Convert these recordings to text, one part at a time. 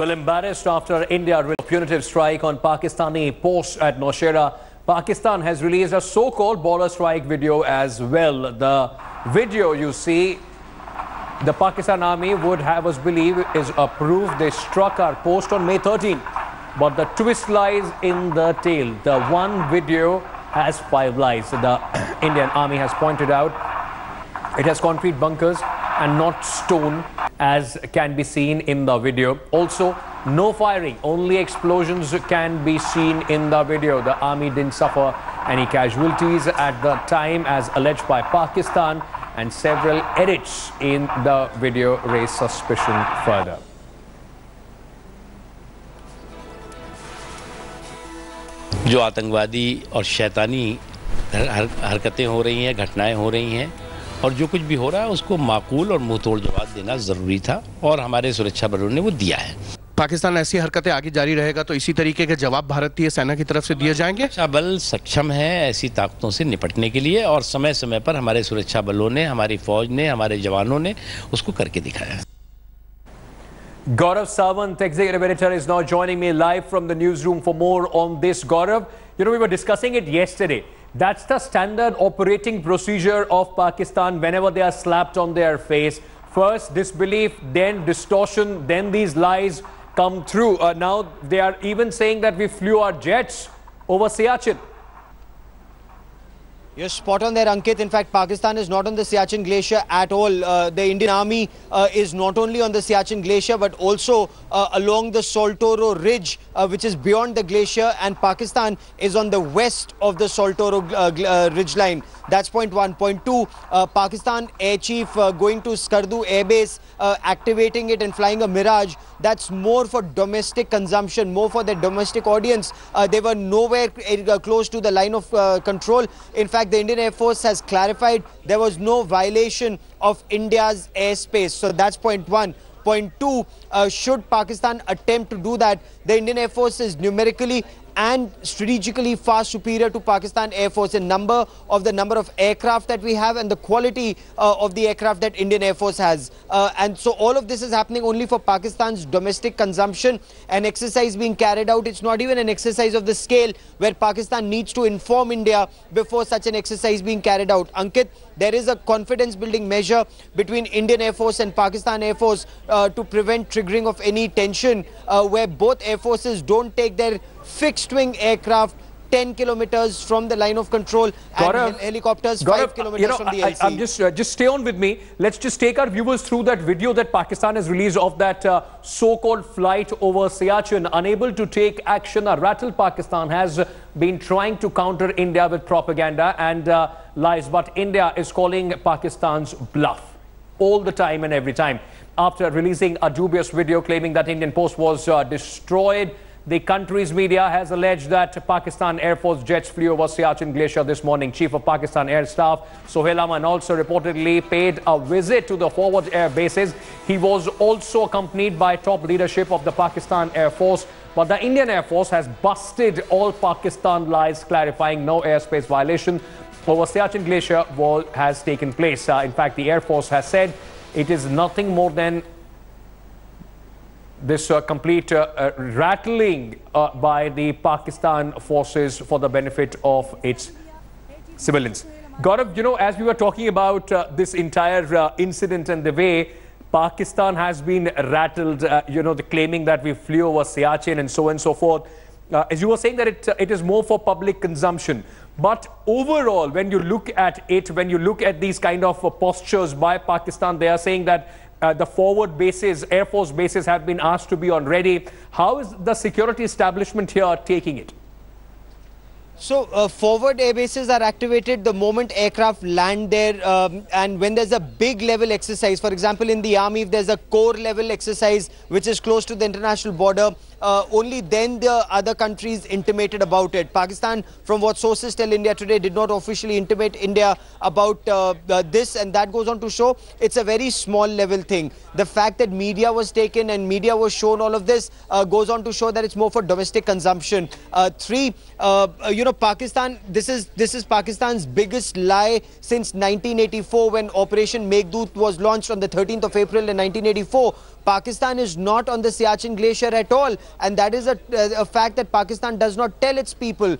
Well, embarrassed after India released a punitive strike on Pakistani posts at Naushera, Pakistan has released a so-called border strike video as well. The video you see, the Pakistan army would have us believe is a proof they struck our post on May 13. But the twist lies in the tale. The one video has 5 lies. The Indian army has pointed out it has concrete bunkers and not stone, as can be seen in the video. Also, no firing, only explosions can be seen in the video. The army didn't suffer any casualties at the time, as alleged by Pakistan, and several edits in the video raise suspicion further. जो आतंकवादी और शैतानी हरकतें हो रही हैं, घटनाएं हो रही हैं और जो कुछ भी हो रहा है उसको माकूल और मुंहतोड़ जवाब देना ज़रूरी था और हमारे सुरक्षा बलों ने वो दिया है। पाकिस्तान ऐसी हरकतें आगे जारी रहेगा तो इसी तरीके के जवाब भारतीय सेना की तरफ से दिए जाएंगे। सुरक्षा बल सक्षम है ऐसी ताकतों से निपटने के लिए और समय समय पर हमारे सुरक्षा बलों ने, हमारी फौज ने, हमारे जवानों ने उसको करके दिखाया। Gaurav Sawant, executive editor, is now joining me live from the newsroom for more on this. Gaurav, you know, we were discussing it yesterday. That's the standard operating procedure of Pakistan whenever they are slapped on their face. First disbelief, then distortion, then these lies come through. Now they are even saying that we flew our jets over Siachen. You're spot on there, Ankit. In fact, Pakistan is not on the Siachen Glacier at all. The Indian Army is not only on the Siachen Glacier, but also along the Saltoro Ridge, which is beyond the glacier. And Pakistan is on the west of the Saltoro Ridge line. That's point one. Point two, Pakistan Air Chief going to Skardu Air Base, activating it and flying a Mirage. That's more for domestic consumption, more for their domestic audience. They were nowhere close to the line of control. In fact, the Indian Air Force has clarified there was no violation of India's airspace. So that's point one. Point two, should Pakistan attempt to do that, the Indian Air Force is numerically and strategically far superior to Pakistan Air Force in number of aircraft that we have and the quality of the aircraft that Indian Air Force has. And so all of this is happening only for Pakistan's domestic consumption. An exercise being carried out, it's not even an exercise of the scale where Pakistan needs to inform India before such an exercise being carried out. Ankit, there is a confidence building measure between Indian Air Force and Pakistan Air Force to prevent triggering of any tension where both Air Forces don't take their fixed wing aircraft 10 kilometers from the line of control and helicopters 5 kilometers from the LC. I'm just stay on with me. Let's just take our viewers through that video that Pakistan has released of that so-called flight over Siachen. Unable to take action, a rattled Pakistan has been trying to counter India with propaganda and lies, but India is calling Pakistan's bluff all the time and every time. After releasing a dubious video claiming that Indian post was destroyed, the country's media has alleged that Pakistan Air Force jets flew over Siachen Glacier this morning. Chief of Pakistan Air Staff Sohail Aman also reportedly paid a visit to the forward air bases. He was also accompanied by top leadership of the Pakistan Air Force. But the Indian Air Force has busted all Pakistan lies, clarifying no airspace violation over Siachen Glacier has taken place. In fact, the Air Force has said it is nothing more than this complete rattling by the Pakistan forces for the benefit of its civilians. Gaurav, you know, as we were talking about this entire incident and the way Pakistan has been rattled, you know, the claiming that we flew over Siachen and so on and so forth. As you were saying that it is more for public consumption. But overall, when you look at it, when you look at these kind of postures by Pakistan, they are saying that the forward bases, Air Force bases have been asked to be on ready. How is the security establishment here taking it? So forward air bases are activated the moment aircraft land there and when there's a big level exercise. For example, in the army, if there's a core level exercise which is close to the international border, only then the other countries intimated about it. Pakistan, from what sources tell India today, did not officially intimate India about this, and that goes on to show it's a very small level thing. The fact that media was taken and media was shown all of this goes on to show that it's more for domestic consumption. Pakistan, this is Pakistan's biggest lie since 1984 when Operation Meghdoot was launched on the 13th of April in 1984. Pakistan is not on the Siachen Glacier at all, and that is a fact that Pakistan does not tell its people.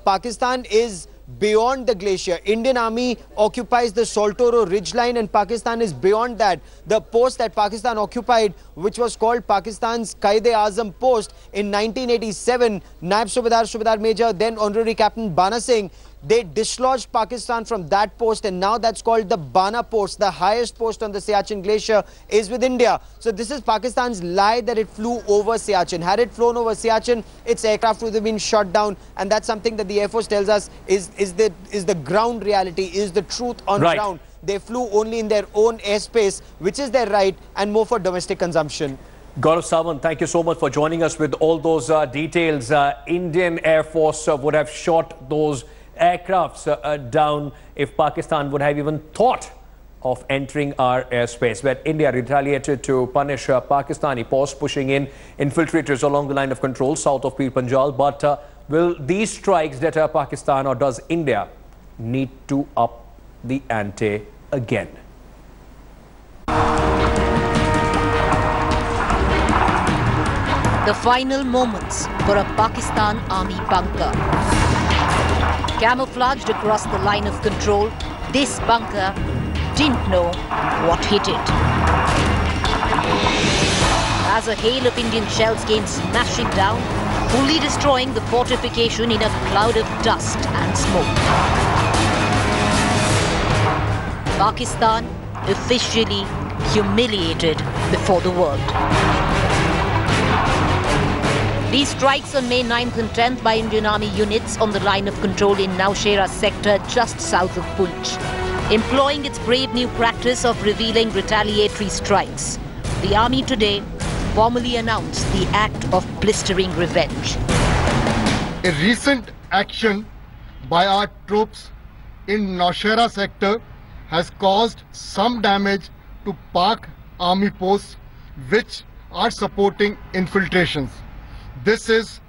Pakistan is beyond the glacier. Indian Army occupies the Saltoro ridgeline, and Pakistan is beyond that. The post that Pakistan occupied, which was called Pakistan's Qaid-e-Azam post in 1987, Naib Subedar Major, then Honorary Captain Bana Singh, they dislodged Pakistan from that post, and now that's called the Bana post. The highest post on the Siachen Glacier is with India. So this is Pakistan's lie that it flew over Siachen. Had it flown over Siachen, its aircraft would have been shot down, and that's something that the Air Force tells us is the ground reality, is the truth on ground. They flew only in their own airspace, which is their right, and more for domestic consumption. Gaurav Sawant, thank you so much for joining us with all those details. Indian Air Force would have shot those aircrafts down if Pakistan would have even thought of entering our airspace, where India retaliated to punish Pakistani posts, pushing in infiltrators along the line of control south of Pir Panjal. But will these strikes deter Pakistan, or does India need to up the ante again? The final moments for a Pakistan army bunker. Camouflaged across the line of control, this bunker didn't know what hit it. As a hail of Indian shells came smashing down, fully destroying the fortification in a cloud of dust and smoke. Pakistan officially humiliated before the world. These strikes on May 9th and 10th by Indian Army units on the line of control in Naushera sector just south of Poonch, employing its brave new practice of revealing retaliatory strikes. The army today formally announced the act of blistering revenge. A recent action by our troops in Naushera sector has caused some damage to Pak army posts which are supporting infiltrations. This is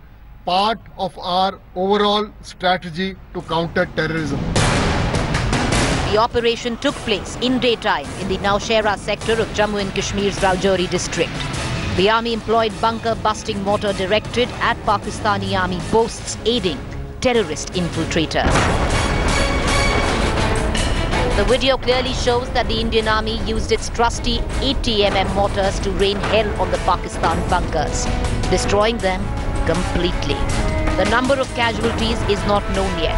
part of our overall strategy to counter terrorism. The operation took place in daytime in the Naushera sector of Jammu and Kashmir's Rajouri district. The army employed bunker-busting mortar directed at Pakistani army posts, aiding terrorist infiltrators. The video clearly shows that the Indian army used its trusty 80mm mortars to rain hell on the Pakistan bunkers, destroying them completely. The number of casualties is not known yet.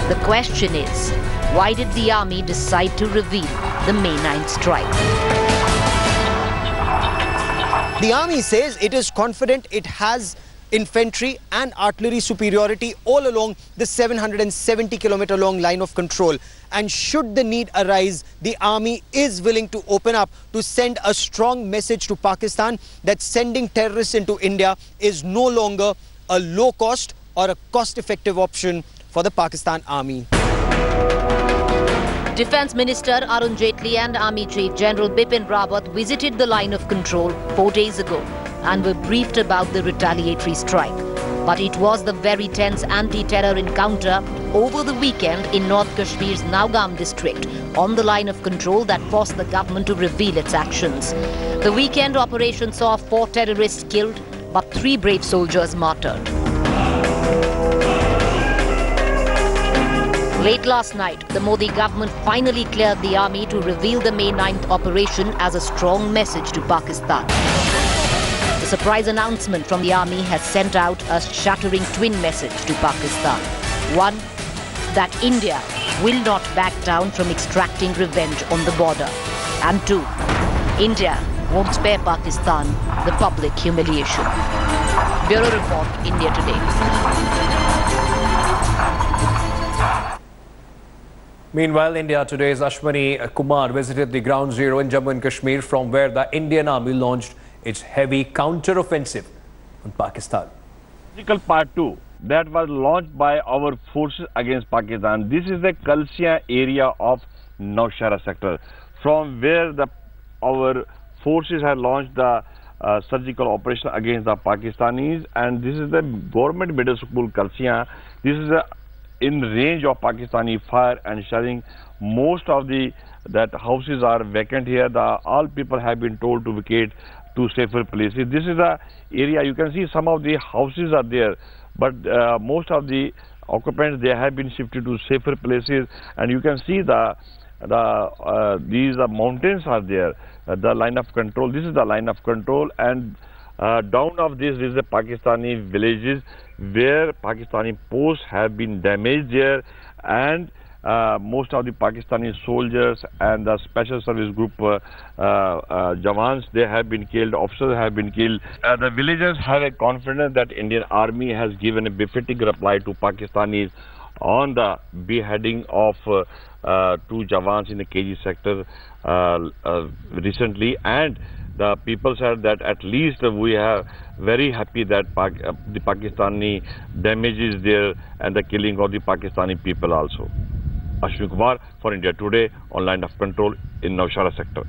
The question is, why did the army decide to reveal the May 9th strike? The army says it is confident it has infantry and artillery superiority all along the 770-kilometer long line of control. And should the need arise, the army is willing to open up to send a strong message to Pakistan that sending terrorists into India is no longer a low-cost or a cost-effective option for the Pakistan army. Defence Minister Arun Jaitley and Army Chief General Bipin Rawat visited the line of control 4 days ago and were briefed about the retaliatory strike. But it was the very tense anti-terror encounter over the weekend in North Kashmir's Naugam district on the line of control that forced the government to reveal its actions. The weekend operation saw 4 terrorists killed, but 3 brave soldiers martyred. Late last night, the Modi government finally cleared the army to reveal the May 9th operation as a strong message to Pakistan. The surprise announcement from the army has sent out a shattering twin message to Pakistan. One, that India will not back down from extracting revenge on the border. And 2, India won't spare Pakistan the public humiliation. Bureau Report, India Today. Meanwhile, India Today's Ashwani Kumar visited the ground zero in Jammu and Kashmir, from where the Indian Army launched its heavy counter-offensive on Pakistan. Part 2 that was launched by our forces against Pakistan. This is the Kalsia area of Naushera sector, from where our forces had launched the surgical operation against the Pakistanis, and this is the government middle school Kalsia. This is in range of Pakistani fire and shelling. Most of that houses are vacant here. All people have been told to vacate to safer places. This is the area, you can see some of the houses are there, but most of the occupants, they have been shifted to safer places, and you can see these mountains are there, the line of control. This is the line of control, and down of this is the Pakistani villages where Pakistani posts have been damaged there, and most of the Pakistani soldiers and the special service group Jawans, they have been killed, officers have been killed. The villagers have a confidence that Indian Army has given a befitting reply to Pakistanis on the beheading of two Jawans in the KG sector recently, and the people said that at least we are very happy that the Pakistani damages there and the killing of the Pakistani people also. Ashwin Kumar for India Today on Line of Control in Naushera sector.